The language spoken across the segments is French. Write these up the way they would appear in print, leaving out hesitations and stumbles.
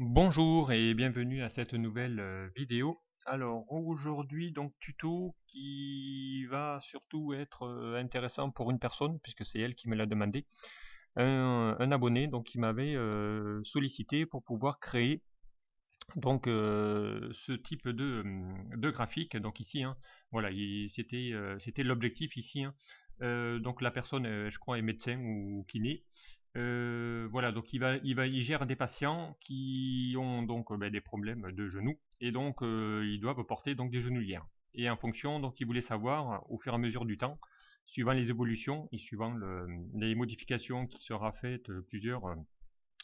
Bonjour et bienvenue à cette nouvelle vidéo. Alors aujourd'hui donc tuto qui va surtout être intéressant pour une personne puisque c'est elle qui me l'a demandé, un abonné donc qui m'avait sollicité pour pouvoir créer donc ce type de graphique. Donc ici hein, voilà, c'était l'objectif ici hein. Donc la personne je crois est médecin ou kiné. Voilà, donc il gère des patients qui ont donc ben, des problèmes de genoux et donc ils doivent porter donc des genouillères. Et en fonction, donc il voulait savoir au fur et à mesure du temps, suivant les évolutions et suivant les modifications qui sera faites plusieurs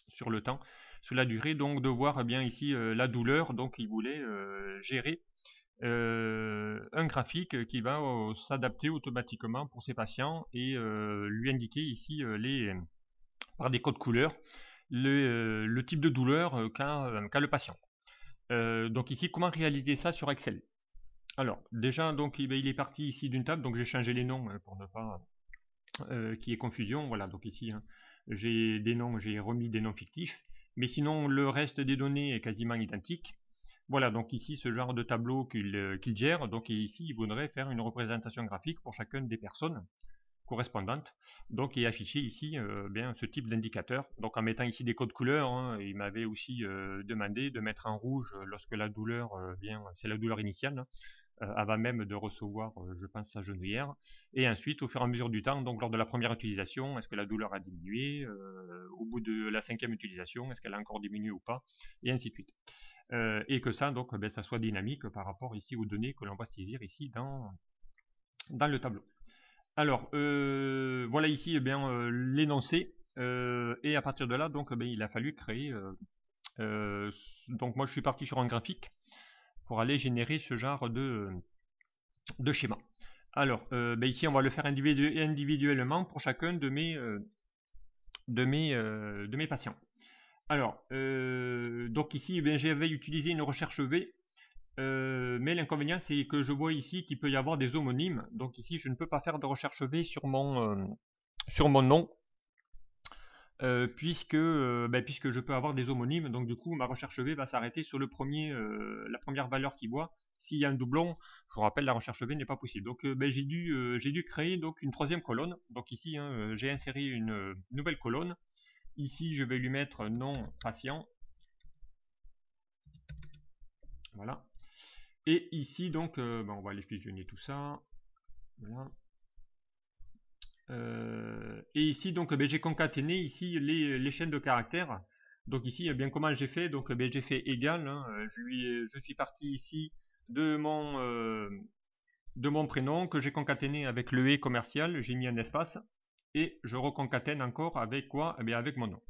sur le temps, sur la durée, donc de voir eh bien ici la douleur. Donc il voulait gérer un graphique qui va s'adapter automatiquement pour ces patients et lui indiquer ici par des codes couleurs le type de douleur qu'a le patient. Donc ici, comment réaliser ça sur Excel? Alors déjà, donc il est parti ici d'une table, donc j'ai changé les noms pour ne pas qu'il y ait confusion. Voilà, donc ici hein, j'ai des noms, j'ai remis des noms fictifs, mais sinon le reste des données est quasiment identique. Voilà, donc ici ce genre de tableau qu'il gère, donc ici il voudrait faire une représentation graphique pour chacune des personnes correspondantes, donc et afficher ici bien ce type d'indicateur. Donc en mettant ici des codes couleurs, hein, il m'avait aussi demandé de mettre en rouge lorsque la douleur, bien c'est la douleur initiale, hein, avant même de recevoir, je pense, sa genouillère. Et ensuite, au fur et à mesure du temps, donc lors de la première utilisation, est-ce que la douleur a diminué? Au bout de la cinquième utilisation, est-ce qu'elle a encore diminué ou pas? Et ainsi de suite. Et que ça, donc, ben, ça soit dynamique par rapport ici aux données que l'on va saisir ici dans le tableau. Alors, voilà ici eh bien l'énoncé. Et à partir de là, donc, ben, il a fallu créer. Donc, moi, je suis parti sur un graphique pour aller générer ce genre de schéma. Alors, ben ici, on va le faire individuellement pour chacun de mes patients. Alors, donc ici, eh j'avais utilisé une recherche V, mais l'inconvénient, c'est que je vois ici qu'il peut y avoir des homonymes. Donc ici, je ne peux pas faire de recherche V sur mon nom, puisque je peux avoir des homonymes. Donc du coup, ma recherche V va s'arrêter sur la première valeur qu'il voit. S'il y a un doublon, je vous rappelle, la recherche V n'est pas possible. Donc j'ai dû créer donc une troisième colonne. Donc ici, hein, j'ai inséré une nouvelle colonne. Ici, je vais lui mettre nom patient. Voilà. Et ici, donc, on va aller fusionner tout ça. Voilà. Et ici, donc, j'ai concaténé ici les chaînes de caractères. Donc ici, bien comment j'ai fait? Donc, j'ai fait égal, hein, je suis parti ici de de mon prénom que j'ai concaténé avec le et commercial. J'ai mis un espace et je reconcatène encore avec quoi? Eh bien, avec mon nom.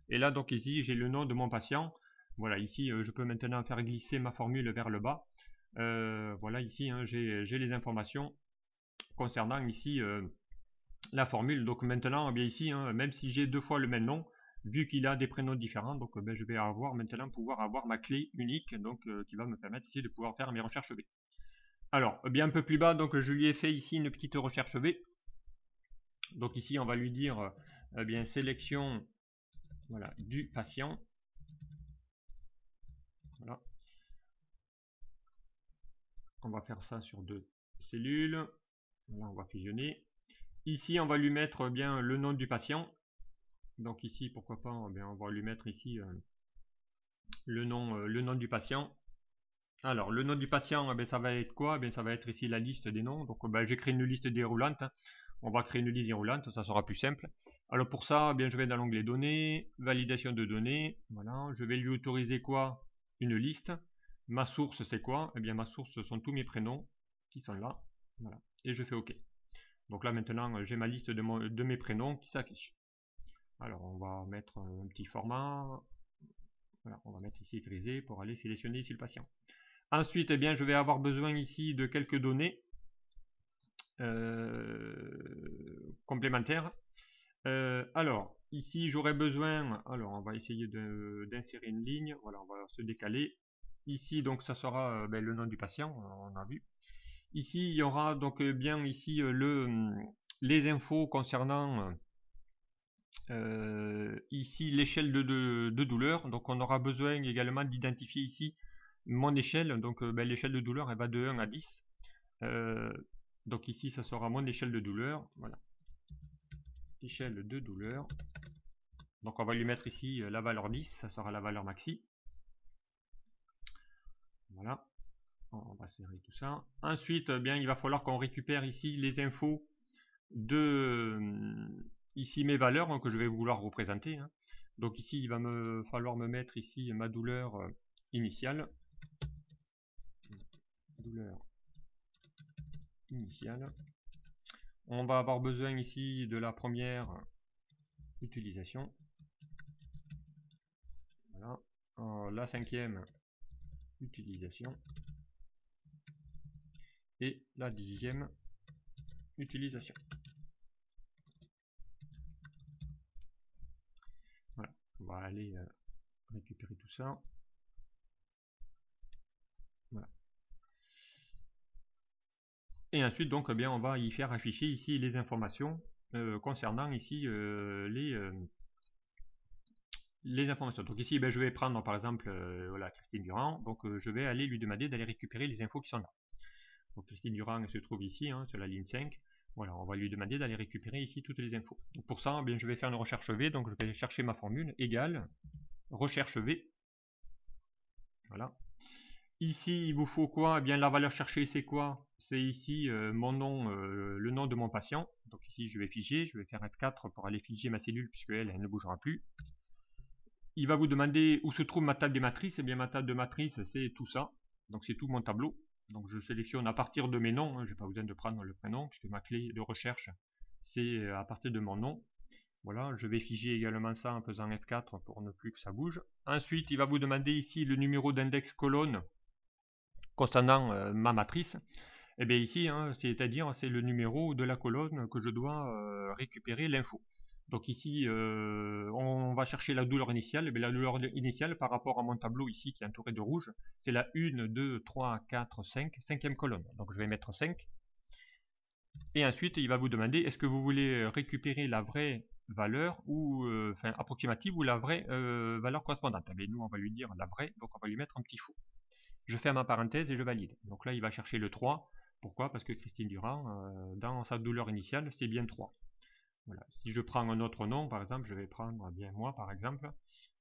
Et là, donc ici, j'ai le nom de mon patient. Voilà, ici, je peux maintenant faire glisser ma formule vers le bas. Voilà, ici, hein, j'ai les informations concernant ici la formule. Donc maintenant, eh bien ici, hein, même si j'ai deux fois le même nom, vu qu'il a des prénoms différents, donc je vais pouvoir avoir ma clé unique, donc qui va me permettre ici de pouvoir faire mes recherches V. Alors, bien un peu plus bas, donc je lui ai fait ici une petite recherche V. Donc ici, on va lui dire bien sélection, voilà, du patient. Voilà. On va faire ça sur deux cellules. Voilà, on va fusionner. Ici, on va lui mettre bien le nom du patient. Donc ici, pourquoi pas, bien, on va lui mettre ici le nom du patient. Alors, le nom du patient, ben, ça va être quoi? Ben, ça va être ici la liste des noms. Donc, ben, j'ai créé une liste déroulante. On va créer une liste déroulante, ça sera plus simple. Alors pour ça, bien, je vais dans l'onglet données, validation de données. Voilà, je vais lui autoriser quoi? Une liste. Ma source, c'est quoi? Eh bien, ma source, ce sont tous mes prénoms qui sont là. Voilà. Et je fais OK. Donc là, maintenant, j'ai ma liste de mes prénoms qui s'affiche. Alors, on va mettre un petit format. Voilà, on va mettre ici grisé pour aller sélectionner ici le patient. Ensuite, eh bien, je vais avoir besoin ici de quelques données complémentaires. Alors, ici, j'aurais besoin... Alors, on va essayer d'insérer une ligne. Voilà, on va se décaler. Ici, donc, ça sera ben, le nom du patient, on a vu. Ici, il y aura donc bien ici les infos concernant ici l'échelle de douleur. Donc on aura besoin également d'identifier ici mon échelle. Donc l'échelle de douleur elle va de 1 à 10. Donc ici ça sera mon échelle de douleur. Voilà. Échelle de douleur. Donc on va lui mettre ici la valeur 10, ça sera la valeur maxi. Voilà. On va serrer tout ça. Ensuite, bien, il va falloir qu'on récupère ici les infos de ici mes valeurs hein, que je vais vouloir représenter. Hein. Donc ici, il va me falloir me mettre ici ma douleur initiale. Douleur initiale. On va avoir besoin ici de la première utilisation. Voilà. La cinquième utilisation. Et la 10e utilisation. Voilà. On va aller récupérer tout ça. Voilà. Et ensuite, donc, eh bien, on va y faire afficher ici les informations concernant ici les informations. Donc ici, ben, je vais prendre par exemple voilà, Christine Durand. Donc je vais aller lui demander d'aller récupérer les infos qui sont là. Donc Christine Durand elle se trouve ici, hein, sur la ligne 5. Voilà, on va lui demander d'aller récupérer ici toutes les infos. Donc, pour ça, eh bien, je vais faire une recherche V. Donc je vais chercher ma formule égale recherche V. Voilà. Ici, il vous faut quoi? Eh bien, la valeur cherchée, c'est quoi? C'est ici mon nom, le nom de mon patient. Donc ici, je vais figer, je vais faire F4 pour aller figer ma cellule puisque elle ne bougera plus. Il va vous demander où se trouve ma table des matrices. Eh bien, ma table de matrice, c'est tout ça. Donc c'est tout mon tableau. Donc je sélectionne à partir de mes noms. Hein, je n'ai pas besoin de prendre le prénom puisque ma clé de recherche, c'est à partir de mon nom. Voilà, je vais figer également ça en faisant F4 pour ne plus que ça bouge. Ensuite, il va vous demander ici le numéro d'index colonne concernant ma matrice. Et bien ici, hein, c'est-à-dire c'est le numéro de la colonne que je dois récupérer l'info. Donc ici, on va chercher la douleur initiale. Et bien la douleur initiale par rapport à mon tableau ici qui est entouré de rouge, c'est la 1, 2, 3, 4, 5, cinquième colonne. Donc je vais mettre 5. Et ensuite, il va vous demander est-ce que vous voulez récupérer la vraie valeur ou enfin approximative ou la vraie valeur correspondante. Et nous, on va lui dire la vraie, donc on va lui mettre un petit fou. Je ferme ma parenthèse et je valide. Donc là, il va chercher le 3. Pourquoi? Parce que Christine Durand, dans sa douleur initiale, c'est bien 3. Voilà. Si je prends un autre nom, par exemple, je vais prendre bien moi, par exemple.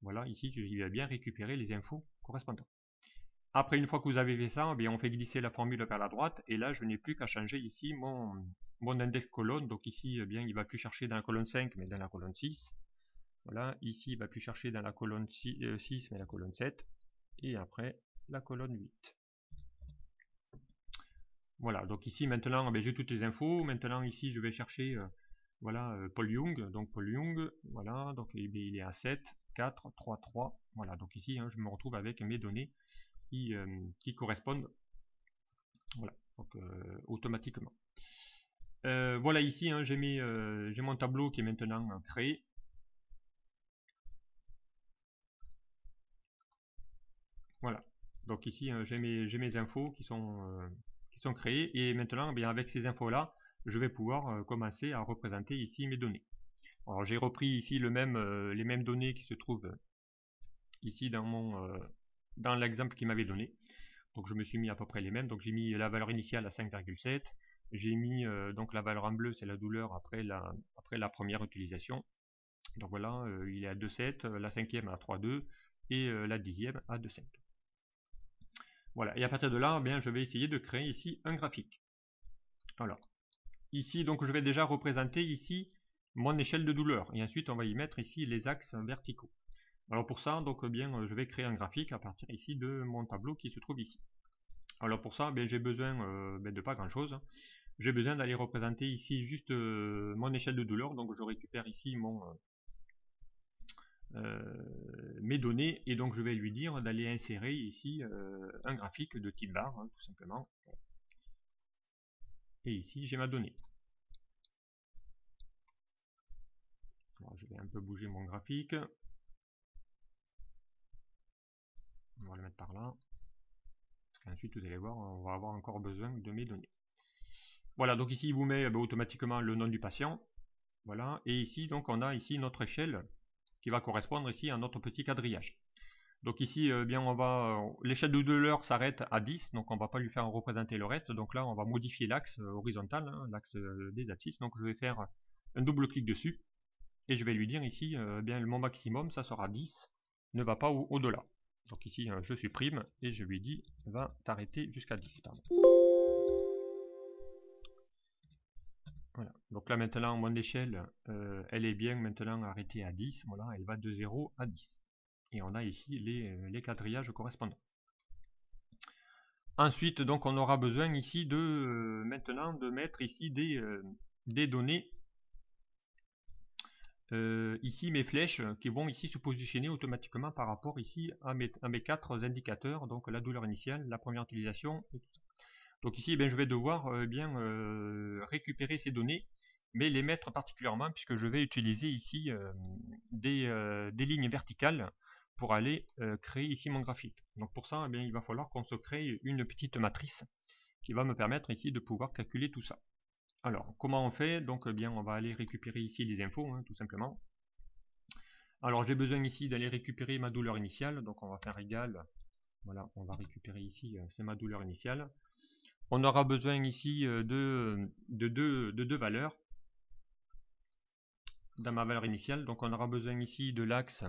Voilà, ici, il va bien récupérer les infos correspondantes. Après, une fois que vous avez fait ça, on fait glisser la formule vers la droite. Et là, je n'ai plus qu'à changer ici mon index colonne. Donc ici, bien, il ne va plus chercher dans la colonne 5, mais dans la colonne 6. Voilà, ici, il ne va plus chercher dans la colonne 6, mais la colonne 7. Et après, la colonne 8. Voilà, donc ici maintenant j'ai toutes les infos. Maintenant ici je vais chercher voilà, Paul Young. Donc Paul Young, voilà, donc il est à 7, 4, 3, 3. Voilà, donc ici hein, je me retrouve avec mes données qui correspondent voilà, donc, automatiquement. Voilà ici hein, j'ai mon tableau qui est maintenant créé. Voilà, donc ici j'ai mes infos qui sont créées et maintenant bien, avec ces infos là je vais pouvoir commencer à représenter ici mes données. Alors j'ai repris ici les mêmes données qui se trouvent ici dans l'exemple qu'il m'avait donné. Donc je me suis mis à peu près les mêmes. Donc j'ai mis la valeur initiale à 5,7. J'ai mis donc la valeur en bleu, c'est la douleur après la première utilisation. Donc voilà, il est à 2,7, la cinquième à 3,2 et la 10e à 2,5. Voilà, et à partir de là, bien, je vais essayer de créer ici un graphique. Alors, ici, donc je vais déjà représenter ici mon échelle de douleur. Et ensuite, on va y mettre ici les axes verticaux. Alors pour ça, donc bien, je vais créer un graphique à partir ici de mon tableau qui se trouve ici. Alors pour ça, j'ai besoin de pas grand chose. J'ai besoin d'aller représenter ici juste mon échelle de douleur. Donc je récupère ici mes données et donc je vais lui dire d'aller insérer ici un graphique de type barre, hein, tout simplement. Et ici j'ai ma donnée. Alors, je vais un peu bouger mon graphique. On va le mettre par là. Ensuite, vous allez voir, on va avoir encore besoin de mes données. Voilà, donc ici, il vous met automatiquement le nom du patient. Voilà, et ici donc on a ici notre échelle qui va correspondre ici à notre petit quadrillage. Donc ici, bien on va l'échelle de douleur s'arrête à 10, donc on va pas lui faire représenter le reste. Donc là, on va modifier l'axe horizontal, hein, l'axe des abscisses. Donc je vais faire un double clic dessus et je vais lui dire ici, bien mon maximum, ça sera 10, ne va pas au-delà. Donc ici, je supprime et je lui dis, va t'arrêter jusqu'à 10. Pardon. Voilà. Donc là maintenant, mon échelle, elle est bien maintenant arrêtée à 10. Voilà, elle va de 0 à 10. Et on a ici les quadrillages correspondants. Ensuite, donc, on aura besoin ici de maintenant de mettre ici des données. Ici, mes flèches qui vont ici se positionner automatiquement par rapport ici à mes 4 indicateurs, donc la douleur initiale, la première utilisation et tout ça. Donc ici, je vais devoir récupérer ces données, mais les mettre particulièrement puisque je vais utiliser ici des lignes verticales pour aller créer ici mon graphique. Donc pour ça, il va falloir qu'on se crée une petite matrice qui va me permettre ici de pouvoir calculer tout ça. Alors, comment on fait? Donc on va aller récupérer ici les infos, hein, tout simplement. Alors j'ai besoin ici d'aller récupérer ma douleur initiale, donc on va faire égal, voilà, on va récupérer ici, c'est ma douleur initiale. On aura besoin ici de deux valeurs dans ma valeur initiale. Donc on aura besoin ici de l'axe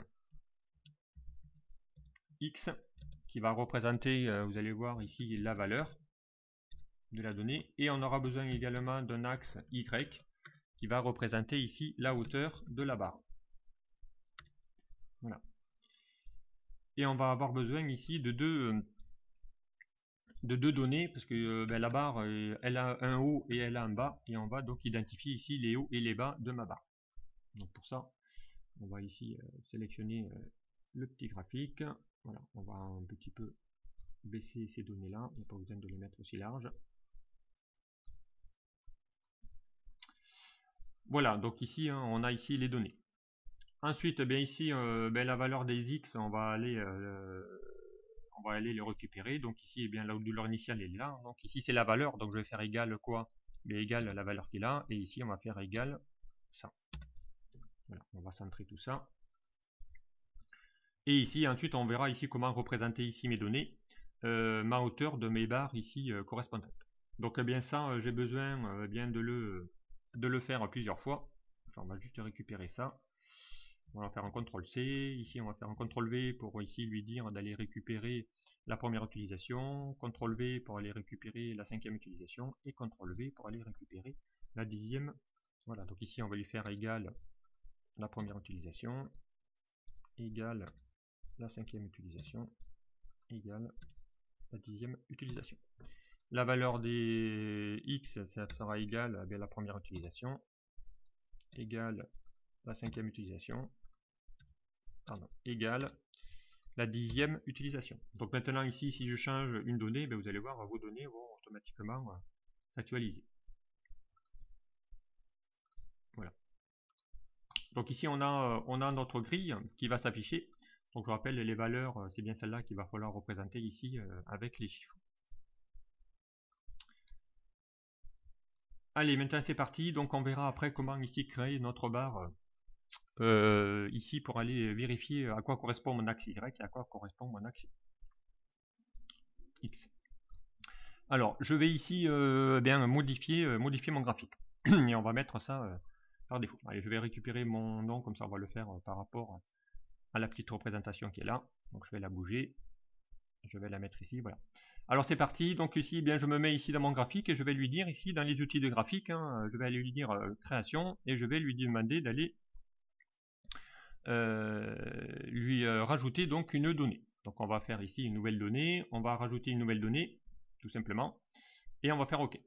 X qui va représenter, vous allez voir ici, la valeur de la donnée. Et on aura besoin également d'un axe Y qui va représenter ici la hauteur de la barre. Voilà. Et on va avoir besoin ici de deux données parce que la barre elle a un haut et elle a un bas et on va donc identifier ici les hauts et les bas de ma barre. Donc pour ça on va ici sélectionner le petit graphique. Voilà, on va un petit peu baisser ces données là, il n'y a pas besoin de les mettre aussi larges. Voilà, donc ici on a ici les données. Ensuite ici la valeur des X on va aller les récupérer. Donc ici la douleur initiale est là, donc ici c'est la valeur, donc je vais faire égal quoi? Égal à la valeur qu'il a, et ici on va faire égal ça. Voilà, on va centrer tout ça. Et ici ensuite on verra ici comment représenter ici mes données, ma hauteur de mes barres ici correspondantes. Donc ça j'ai besoin de le faire plusieurs fois. Enfin, on va juste récupérer ça. On va faire un CTRL-C, ici on va faire un CTRL-V pour ici lui dire d'aller récupérer la première utilisation, CTRL-V pour aller récupérer la 5e utilisation, et CTRL-V pour aller récupérer la 10e. Voilà, donc ici on va lui faire égal la première utilisation, égal la 5e utilisation, égale la 10e utilisation. La valeur des X, ça sera égal à la première utilisation, égale la 5e utilisation, pardon, égale la 10e utilisation. Donc maintenant ici, si je change une donnée, vous allez voir, vos données vont automatiquement s'actualiser. Voilà. Donc ici, on a notre grille qui va s'afficher. Donc je rappelle, les valeurs, c'est bien celle-là qu'il va falloir représenter ici avec les chiffres. Allez, maintenant c'est parti. Donc on verra après comment ici créer notre barre ici pour aller vérifier à quoi correspond mon axe Y et à quoi correspond mon axe X. Alors je vais ici modifier mon graphique et on va mettre ça par défaut. Allez, je vais récupérer mon nom, comme ça on va le faire par rapport à la petite représentation qui est là. Donc je vais la bouger, je vais la mettre ici, voilà. Alors c'est parti, donc ici je me mets ici dans mon graphique et je vais lui dire ici dans les outils de graphique, je vais aller lui dire création et je vais lui demander d'aller lui rajouter donc une donnée. Donc on va faire ici une nouvelle donnée, on va rajouter une nouvelle donnée tout simplement et on va faire OK.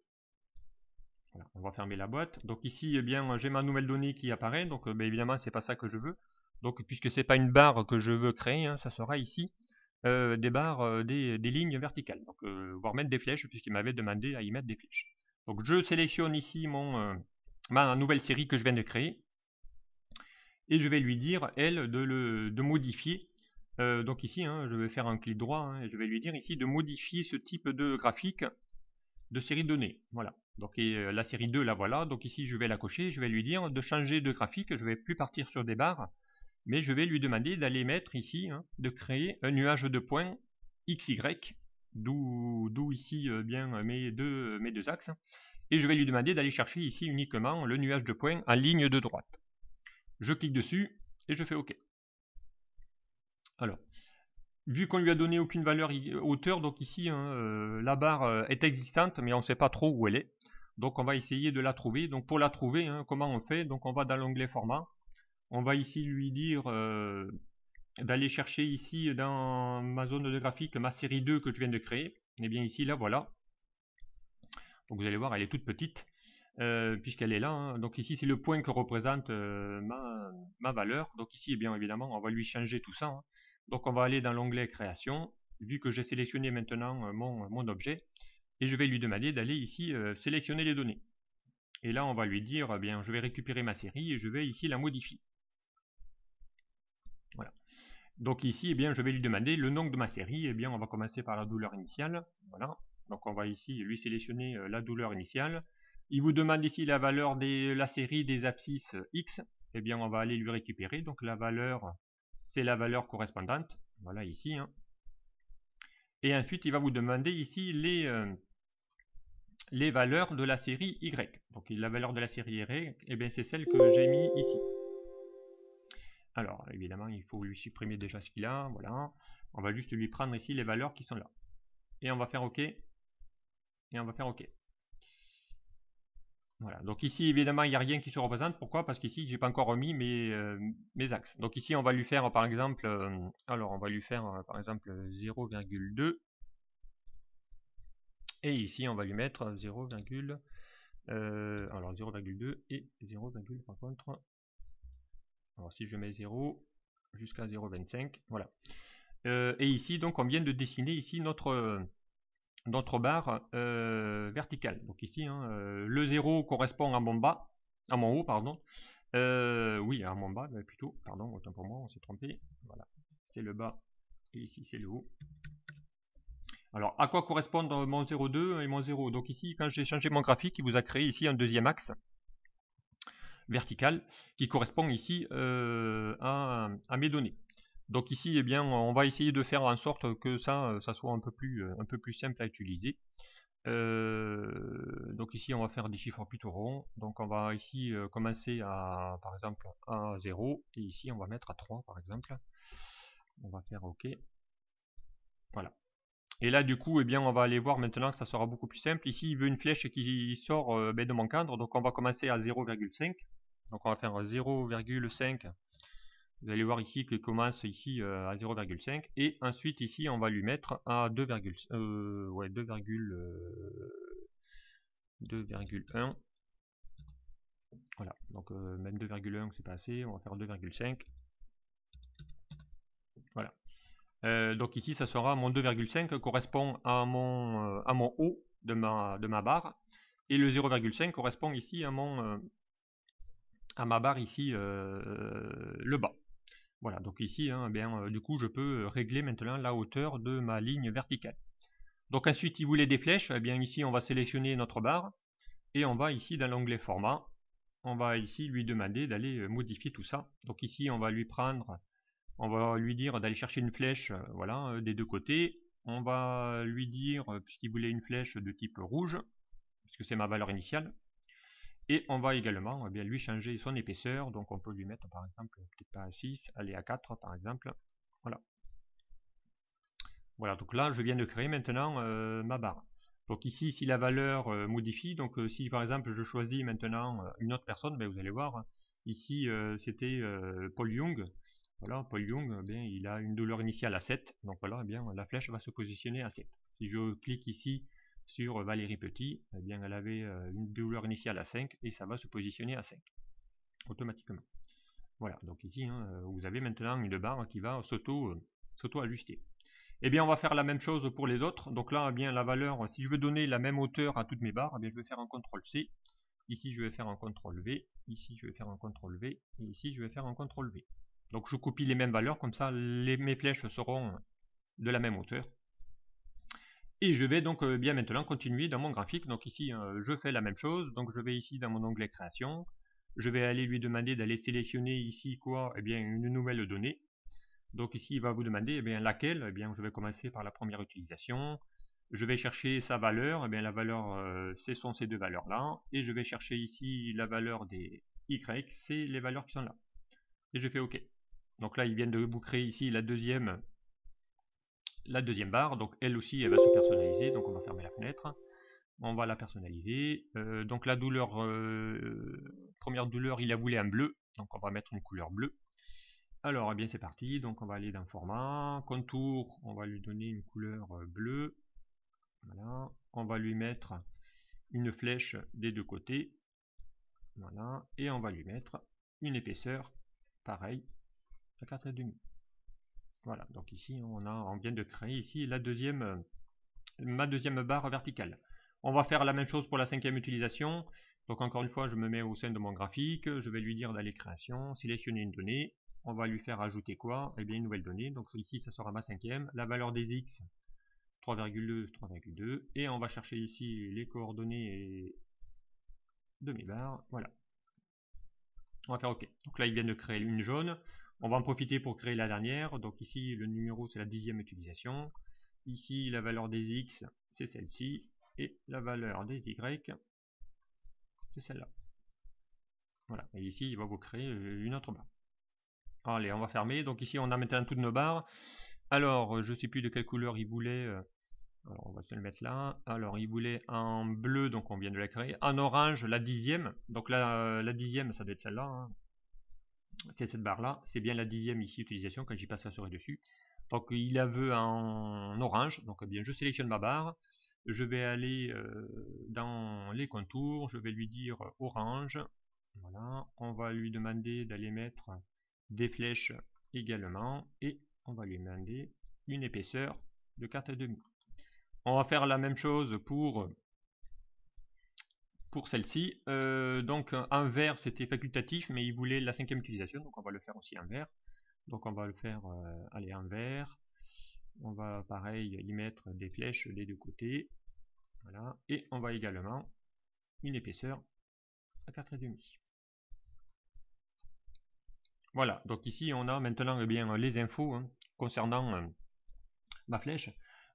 Voilà, on va fermer la boîte. Donc ici j'ai ma nouvelle donnée qui apparaît, donc évidemment c'est pas ça que je veux. Donc puisque c'est pas une barre que je veux créer, ça sera ici des barres, des lignes verticales, donc, voire mettre des flèches puisqu'il m'avait demandé à y mettre des flèches. Donc je sélectionne ici ma nouvelle série que je viens de créer et je vais lui dire elle de modifier. Donc ici je vais faire un clic droit et je vais lui dire ici de modifier ce type de graphique de série de données. Voilà. Donc la série 2, la voilà. Donc ici, je vais la cocher. Je vais lui dire de changer de graphique. Je ne vais plus partir sur des barres. Mais je vais lui demander d'aller mettre ici, de créer un nuage de points XY. D'où ici bien mes deux axes. Et je vais lui demander d'aller chercher ici uniquement le nuage de points en ligne de droite. Je clique dessus et je fais OK. Alors, vu qu'on lui a donné aucune valeur hauteur, donc ici la barre est existante, mais on ne sait pas trop où elle est. Donc on va essayer de la trouver. Donc pour la trouver, comment on fait? Donc on va dans l'onglet format. On va ici lui dire d'aller chercher ici dans ma zone de graphique ma série 2 que je viens de créer. Et bien ici, là, voilà. Donc vous allez voir, elle est toute petite. Puisqu'elle est là. Donc ici, c'est le point que représente ma valeur. Donc ici, bien évidemment, on va lui changer tout ça. Donc on va aller dans l'onglet création, vu que j'ai sélectionné maintenant mon objet, et je vais lui demander d'aller ici sélectionner les données. Et là, on va lui dire, eh bien, je vais récupérer ma série et je vais ici la modifier. Voilà. Donc ici, eh bien, je vais lui demander le nom de ma série. Eh bien, on va commencer par la douleur initiale. Voilà. Donc on va ici lui sélectionner la douleur initiale. Il vous demande ici la valeur de la série des abscisses X. Eh bien, on va aller lui récupérer. Donc la valeur, c'est la valeur correspondante. Voilà ici. Et ensuite, il va vous demander ici les valeurs de la série Y. Donc la valeur de la série Y, eh bien, c'est celle que j'ai mis ici. Alors, évidemment, il faut lui supprimer déjà ce qu'il a. Voilà. On va juste lui prendre ici les valeurs qui sont là. Et on va faire OK. Et on va faire OK. Voilà. Donc ici, évidemment, il n'y a rien qui se représente. Pourquoi? Parce qu'ici, j'ai pas encore remis mes axes. Donc ici, on va lui faire, par exemple, on va lui faire, par exemple, 0,2. Et ici, on va lui mettre 0,2 et 0, par contre. Alors si je mets 0 jusqu'à 0,25, voilà. Et ici, donc, on vient de dessiner ici notre barre verticale. Donc ici, le 0 correspond à mon bas, à mon haut, pardon. Oui, à mon bas, plutôt. Pardon, autant pour moi, on s'est trompé. Voilà, c'est le bas et ici c'est le haut. Alors, à quoi correspondent mon 0,2 et mon 0? Donc ici, quand j'ai changé mon graphique, il vous a créé ici un deuxième axe vertical qui correspond ici à mes données. Donc ici, eh bien, on va essayer de faire en sorte que ça soit un peu plus simple à utiliser. Donc ici, on va faire des chiffres plutôt ronds. Donc on va ici commencer à, par exemple, à 0. Et ici, on va mettre à 3, par exemple. On va faire OK. Voilà. Et là, du coup, eh bien, on va aller voir maintenant que ça sera beaucoup plus simple. Ici, il veut une flèche qui sort de mon cadre. Donc on va commencer à 0,5. Donc on va faire 0,5. Vous allez voir ici qu'il commence ici à 0,5 et ensuite ici on va lui mettre à 2,1. Voilà, donc même 2,1 c'est pas assez, on va faire 2,5. Voilà. Donc ici ça sera mon 2,5 correspond à mon haut de ma barre et le 0,5 correspond ici à ma barre ici le bas. Voilà, donc ici, du coup, je peux régler maintenant la hauteur de ma ligne verticale. Donc ensuite, il voulait des flèches. Eh bien ici, on va sélectionner notre barre et on va ici dans l'onglet format. On va ici lui demander d'aller modifier tout ça. Donc ici, on va lui dire d'aller chercher une flèche, voilà, des deux côtés. On va lui dire, puisqu'il voulait une flèche de type rouge, puisque c'est ma valeur initiale. Et on va également lui changer son épaisseur. Donc on peut lui mettre par exemple, peut-être pas à 6, aller à 4 par exemple. Voilà. Voilà, donc là je viens de créer maintenant ma barre. Donc ici, si la valeur modifie, donc si par exemple je choisis maintenant une autre personne, ben, vous allez voir, ici c'était Paul Young. Voilà, Paul Young, bien, il a une douleur initiale à 7. Donc voilà, bien, la flèche va se positionner à 7. Si je clique ici sur Valérie Petit, eh bien, elle avait une douleur initiale à 5 et ça va se positionner à 5 automatiquement. Voilà, donc ici, vous avez maintenant une barre qui va s'auto-ajuster. Eh bien, on va faire la même chose pour les autres. Donc là, eh bien, la valeur, si je veux donner la même hauteur à toutes mes barres, eh bien, je vais faire un CTRL-C. Ici, je vais faire un CTRL-V. Ici, je vais faire un CTRL-V. Et ici, je vais faire un CTRL-V. Donc je copie les mêmes valeurs, comme ça mes flèches seront de la même hauteur. Et je vais donc bien maintenant continuer dans mon graphique. Donc ici, je fais la même chose. Donc je vais ici dans mon onglet création. Je vais aller lui demander d'aller sélectionner ici quoi? Eh bien, une nouvelle donnée. Donc ici, il va vous demander eh bien, laquelle. Eh bien, je vais commencer par la première utilisation. Je vais chercher sa valeur. Eh bien, la valeur, ce sont ces deux valeurs-là. Et je vais chercher ici la valeur des Y. C'est les valeurs qui sont là. Et je fais OK. Donc là, ils viennent de vous créer ici la deuxième barre. Donc elle aussi, elle va se personnaliser. Donc on va fermer la fenêtre. On va la personnaliser. Donc la douleur, première douleur, il a voulu un bleu. Donc on va mettre une couleur bleue. Alors, eh bien c'est parti, donc on va aller dans format, contour, on va lui donner une couleur bleue, voilà, on va lui mettre une flèche des deux côtés, voilà, et on va lui mettre une épaisseur, pareil, à 4,5. Voilà, donc ici on vient de créer ici la ma deuxième barre verticale. On va faire la même chose pour la cinquième utilisation, donc encore une fois je me mets au sein de mon graphique, je vais lui dire d'aller création, sélectionner une donnée, on va lui faire ajouter quoi? Eh bien une nouvelle donnée, donc ici ça sera ma cinquième, la valeur des x 3,2, 3,2, et on va chercher ici les coordonnées de mes barres, voilà. On va faire OK. Donc là il vient de créer une jaune, on va en profiter pour créer la dernière, donc ici le numéro c'est la 10e utilisation, ici la valeur des x c'est celle-ci, et la valeur des y c'est celle-là. Voilà, et ici il va vous créer une autre barre. Allez, on va fermer. Donc ici, on a maintenant toutes nos barres. Alors, je ne sais plus de quelle couleur il voulait. Alors, on va se le mettre là. Alors, il voulait en bleu, donc on vient de la créer. En orange, la 10e. Donc la 10e, ça doit être celle-là. Hein. C'est cette barre-là. C'est bien la 10e ici, utilisation. Quand j'y passerai dessus. Donc, il la veut en orange. Donc, eh bien, je sélectionne ma barre. Je vais aller dans les contours. Je vais lui dire orange. Voilà. On va lui demander d'aller mettre des flèches également, et on va lui demander une épaisseur de 4,5. On va faire la même chose pour celle-ci. Donc un vert c'était facultatif, mais il voulait la cinquième utilisation, donc on va le faire aussi en vert. Donc on va le faire aller en vert. On va pareil y mettre des flèches des deux côtés. Voilà. Et on va également une épaisseur à 4,5. Voilà, donc ici on a maintenant eh bien, les infos hein, concernant ma flèche.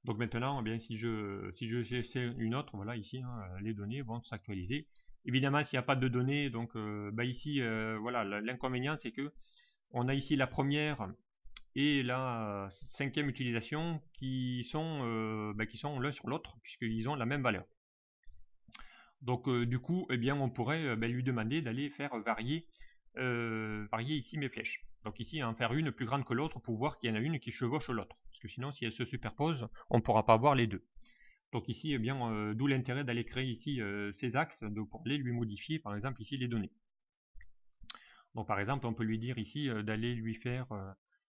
Donc maintenant, eh bien, si je j'essaie une autre, voilà ici, hein, les données vont s'actualiser. Évidemment, s'il n'y a pas de données, donc ici, voilà, l'inconvénient c'est que on a ici la première et la cinquième utilisation qui sont l'un sur l'autre puisqu'ils ont la même valeur. Donc du coup, eh bien, on pourrait lui demander d'aller faire varier ici mes flèches. Donc ici, en faire une plus grande que l'autre pour voir qu'il y en a une qui chevauche l'autre. Parce que sinon, si elles se superposent, on ne pourra pas voir les deux. Donc ici, eh bien, d'où l'intérêt d'aller créer ici ces axes pour aller lui modifier, par exemple, ici les données. Donc par exemple, on peut lui dire ici d'aller lui faire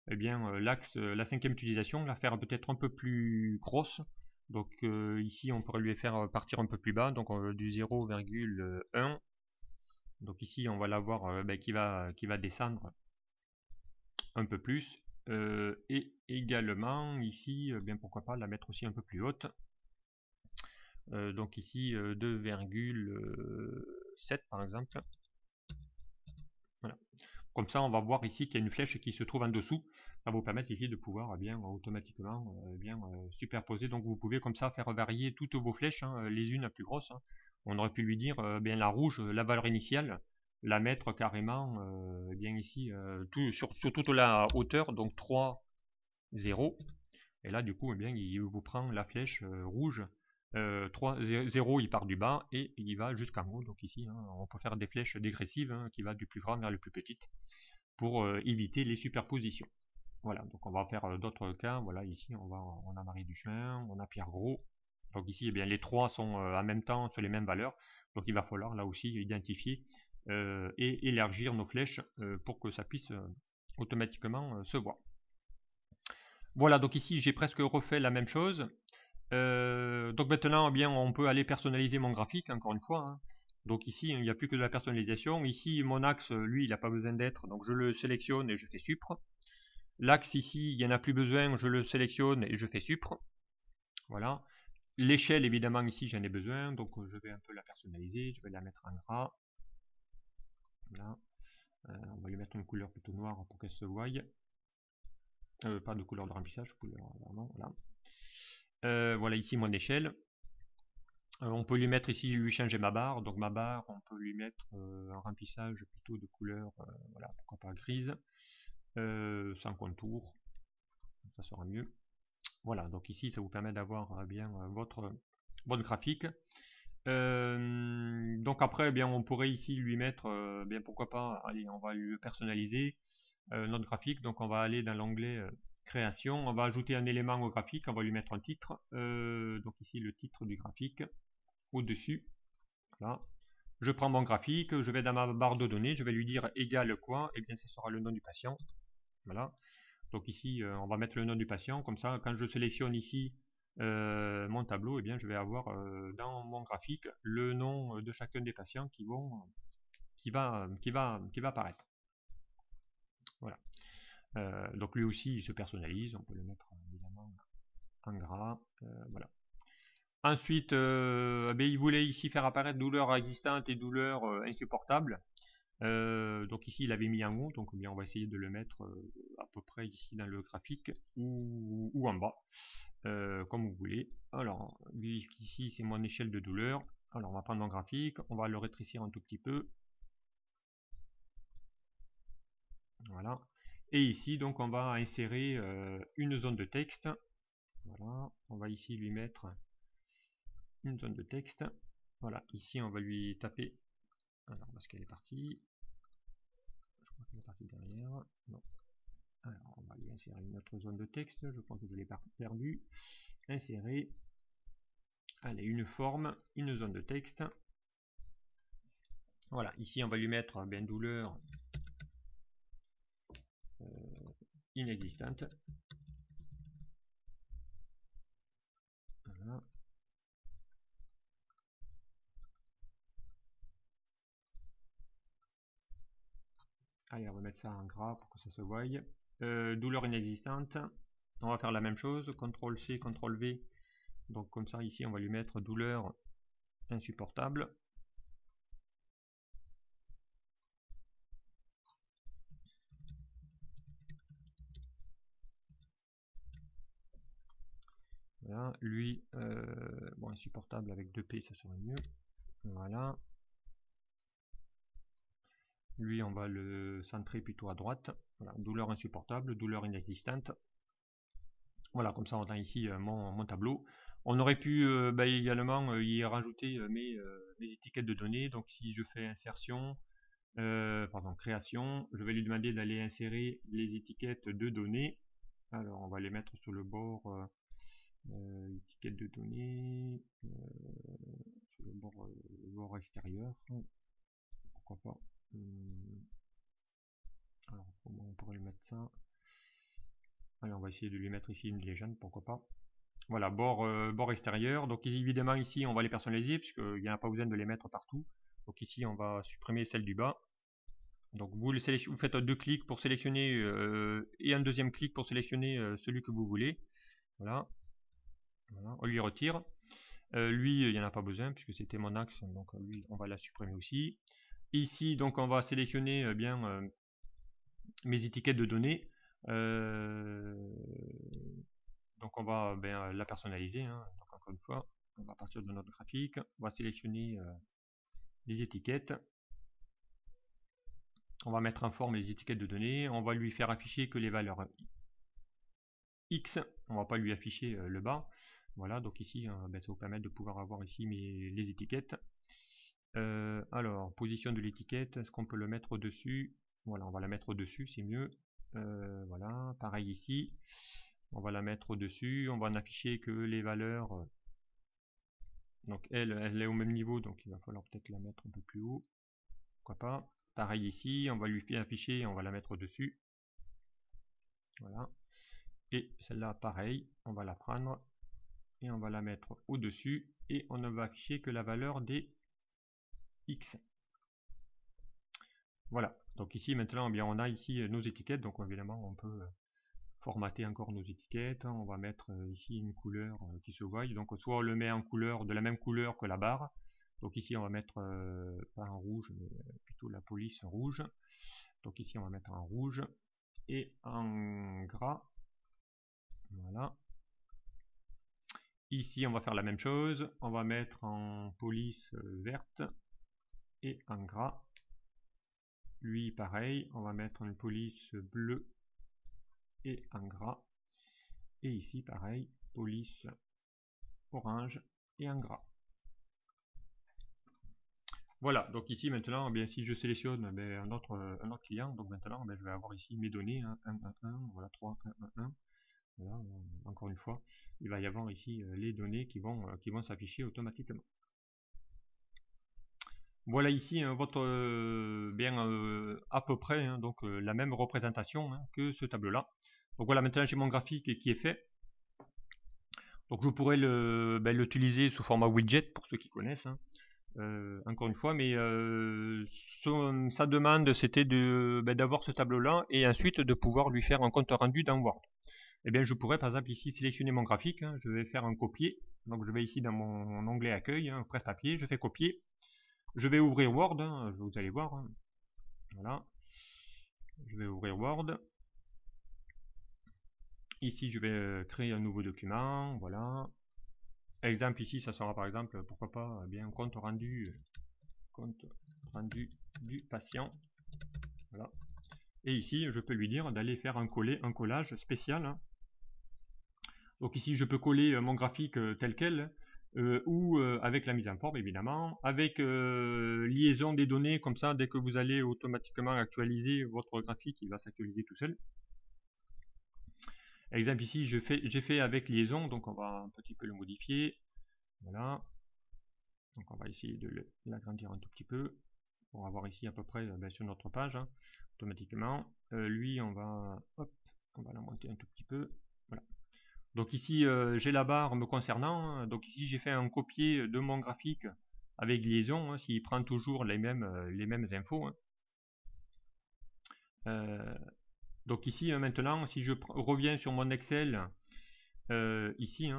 eh bien, l'axe, la cinquième utilisation, la faire peut-être un peu plus grosse. Donc ici, on pourrait lui faire partir un peu plus bas, donc du 0,1. Donc ici, on va l'avoir qui va descendre un peu plus. Et également, ici, bien pourquoi pas la mettre aussi un peu plus haute. Donc ici, 2,7 par exemple. Voilà. Comme ça, on va voir ici qu'il y a une flèche qui se trouve en dessous. Ça va vous permettre ici de pouvoir bien automatiquement superposer. Donc vous pouvez comme ça faire varier toutes vos flèches, hein, les unes la plus grosse. Hein. On aurait pu lui dire bien la rouge, la valeur initiale, la mettre carrément bien ici sur toute la hauteur, donc 3, 0. Et là du coup, bien, il vous prend la flèche rouge. 3, 0 il part du bas et il va jusqu'en haut. Donc ici, hein, on peut faire des flèches dégressives hein, qui va du plus grand vers le plus petit pour éviter les superpositions. Voilà, donc on va faire d'autres cas. Voilà, ici on a Marie Duchemin, on a Pierre Gros. Donc ici, eh bien, les trois sont en même temps sur les mêmes valeurs. Donc il va falloir là aussi identifier et élargir nos flèches pour que ça puisse automatiquement se voir. Voilà, donc ici j'ai presque refait la même chose. Donc maintenant, eh bien, on peut aller personnaliser mon graphique, encore une fois. Hein. Donc ici, il n'y a plus que de la personnalisation. Ici, mon axe, lui, il n'a pas besoin d'être. Donc je le sélectionne et je fais supre. L'axe ici, il n'y en a plus besoin. Je le sélectionne et je fais supre. Voilà. L'échelle, évidemment, ici, j'en ai besoin, donc je vais un peu la personnaliser, je vais la mettre en gras. Voilà. On va lui mettre une couleur plutôt noire pour qu'elle se voie. Pas de couleur de remplissage, couleur vraiment, voilà. Voilà ici mon échelle. On peut lui mettre ici, lui changer ma barre. Donc ma barre, on peut lui mettre un remplissage plutôt de couleur, voilà, pourquoi pas grise, sans contour, ça sera mieux. Voilà, donc ici ça vous permet d'avoir bien votre graphique. Donc après, bien, on pourrait ici lui mettre, bien pourquoi pas, allez, on va lui personnaliser notre graphique. Donc on va aller dans l'onglet création, on va ajouter un élément au graphique, on va lui mettre un titre. Donc ici le titre du graphique au-dessus. Voilà. Je prends mon graphique, je vais dans ma barre de données, je vais lui dire égal quoi, et bien ce sera le nom du patient. Voilà. Donc ici, on va mettre le nom du patient, comme ça, quand je sélectionne ici mon tableau, et bien je vais avoir dans mon graphique le nom de chacun des patients qui va apparaître. Voilà. Donc lui aussi, il se personnalise, on peut le mettre évidemment en gras. Voilà. Ensuite, il voulait ici faire apparaître douleur existante et douleur insupportable. Donc ici il avait mis en haut, donc bien on va essayer de le mettre à peu près ici dans le graphique ou en bas, comme vous voulez. Alors lui ici c'est mon échelle de douleur. Alors on va prendre mon graphique, on va le rétrécir un tout petit peu. Voilà. Et ici donc on va insérer une zone de texte. Voilà, on va ici lui mettre une zone de texte. Voilà, ici on va lui taper. Alors parce qu'elle est partie. Je crois qu'elle est partie derrière. Non. Alors on va lui insérer une autre zone de texte. Je crois que je l'ai perdu. Insérer. Allez, une forme, une zone de texte. Voilà, ici on va lui mettre bien douleur inexistante. Voilà. Allez, on va mettre ça en gras pour que ça se voie. Douleur inexistante. On va faire la même chose. CTRL-C, CTRL-V. Donc comme ça, ici, on va lui mettre douleur insupportable. Voilà. Lui, bon, insupportable avec 2P, ça serait mieux. Voilà. Lui, on va le centrer plutôt à droite. Voilà. Douleur insupportable, douleur inexistante. Voilà, comme ça on a ici mon tableau. On aurait pu également y rajouter mes étiquettes de données. Donc si je fais insertion, pardon, création, je vais lui demander d'aller insérer les étiquettes de données. Alors on va les mettre sur le bord étiquettes de données, sur le bord extérieur. Pourquoi pas. Alors comment on pourrait mettre ça? Allez, on va essayer de lui mettre ici une légende, pourquoi pas. Voilà, bord extérieur. Donc évidemment ici on va les personnaliser puisqu'il n'y a pas besoin de les mettre partout. Donc ici on va supprimer celle du bas. Donc vous faites 2 clics pour sélectionner et un deuxième clic pour sélectionner celui que vous voulez. Voilà. Voilà, on lui retire. Lui il n'y en a pas besoin puisque c'était mon axe, donc lui on va la supprimer aussi. Ici donc on va sélectionner bien mes étiquettes de données. Donc on va la personnaliser, hein. Donc encore une fois, on va partir de notre graphique, on va sélectionner les étiquettes, on va mettre en forme les étiquettes de données, on va lui faire afficher que les valeurs X, on va pas lui afficher le bas. Voilà, donc ici ça va vous permettre de pouvoir avoir ici les étiquettes. Alors, position de l'étiquette, est-ce qu'on peut le mettre au-dessus? Voilà, on va la mettre au-dessus, c'est mieux. Voilà, pareil ici. On va la mettre au-dessus, on va en afficher que les valeurs. Donc elle est au même niveau, donc il va falloir peut-être la mettre un peu plus haut. Pourquoi pas. Pareil ici, on va lui faire afficher, on va la mettre au-dessus. Voilà. Et celle-là, pareil, on va la prendre et on va la mettre au-dessus. Et on ne va afficher que la valeur des X. Voilà. Donc ici, maintenant, eh bien, on a ici nos étiquettes. Donc évidemment, on peut formater encore nos étiquettes. On va mettre ici une couleur qui se voit. Donc soit on le met en couleur de la même couleur que la barre. Donc ici on va mettre pas en rouge, mais plutôt la police rouge. Donc ici on va mettre en rouge et en gras. Voilà. Ici on va faire la même chose. On va mettre en police verte et en gras. Lui pareil, on va mettre une police bleue et en gras. Et ici pareil, police orange et en gras. Voilà, donc ici maintenant, bien, si je sélectionne un autre client, donc maintenant je vais avoir ici mes données, 1, 1, 1, voilà 3, 1, 1, 1. Voilà, encore une fois, il va y avoir ici les données qui vont s'afficher automatiquement. Voilà ici votre à peu près donc la même représentation que ce tableau là. Donc voilà, maintenant j'ai mon graphique qui est fait. Donc je pourrais l'utiliser sous format widget pour ceux qui connaissent. Encore une fois, mais sa demande c'était d'avoir ce tableau là et ensuite de pouvoir lui faire un compte rendu dans Word. Eh bien je pourrais par exemple ici sélectionner mon graphique, je vais faire un copier, donc je vais ici dans mon onglet accueil, presse-papier, je fais copier, je vais ouvrir Word, vous allez voir, voilà, je vais ouvrir Word, ici je vais créer un nouveau document, voilà, exemple ici ça sera par exemple, pourquoi pas, bien compte rendu du patient, voilà, et ici je peux lui dire d'aller faire un collage spécial, donc ici je peux coller mon graphique tel quel, ou avec la mise en forme évidemment, avec liaison des données, comme ça dès que vous allez automatiquement actualiser votre graphique, il va s'actualiser tout seul. Exemple ici j'ai fait avec liaison, donc on va un petit peu le modifier, voilà, donc on va essayer de l'agrandir un tout petit peu, pour avoir ici à peu près sur notre page, automatiquement. Lui on va la monter un tout petit peu, voilà. Donc ici j'ai la barre me concernant, donc ici j'ai fait un copier de mon graphique avec liaison, s'il prend toujours les mêmes infos. Donc ici maintenant si je reviens sur mon Excel, ici,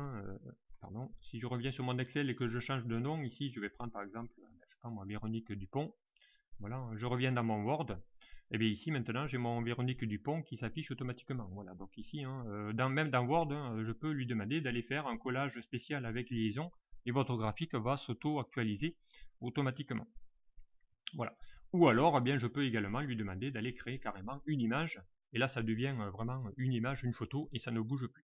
pardon, si je reviens sur mon Excel et que je change de nom, ici je vais prendre par exemple, je sais pas moi, Véronique Dupont, voilà, je reviens dans mon Word, et bien ici maintenant j'ai mon Véronique Dupont qui s'affiche automatiquement. Voilà, donc ici, même dans Word, je peux lui demander d'aller faire un collage spécial avec liaison et votre graphique va s'auto-actualiser automatiquement. Voilà. Ou alors, eh bien, je peux également lui demander d'aller créer carrément une image, et là ça devient vraiment une image, une photo, et ça ne bouge plus.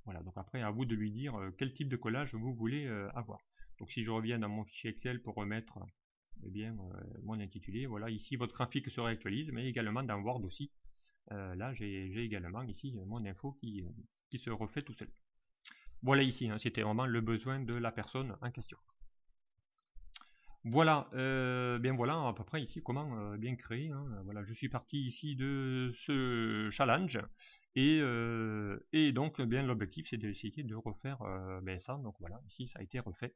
Voilà, donc après à vous de lui dire quel type de collage vous voulez avoir. Donc si je reviens dans mon fichier Excel pour remettre mon intitulé, voilà, ici votre graphique se réactualise, mais également dans Word aussi, là j'ai également ici mon info qui se refait tout seul. Voilà ici, c'était vraiment le besoin de la personne en question. Voilà, voilà à peu près ici comment bien créer. Voilà, je suis parti ici de ce challenge et donc l'objectif c'est d'essayer de refaire ça. Donc voilà, ici ça a été refait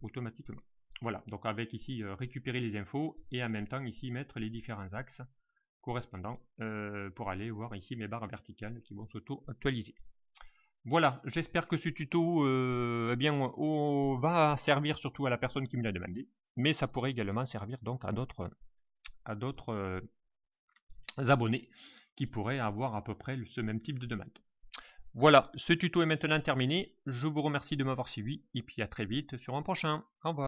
automatiquement. Voilà, donc avec ici récupérer les infos et en même temps ici mettre les différents axes correspondants pour aller voir ici mes barres verticales qui vont s'auto-actualiser. Voilà, j'espère que ce tuto va servir surtout à la personne qui me l'a demandé, mais ça pourrait également servir donc à d'autres abonnés qui pourraient avoir à peu près ce même type de demande. Voilà, ce tuto est maintenant terminé, je vous remercie de m'avoir suivi et puis à très vite sur un prochain. Au revoir.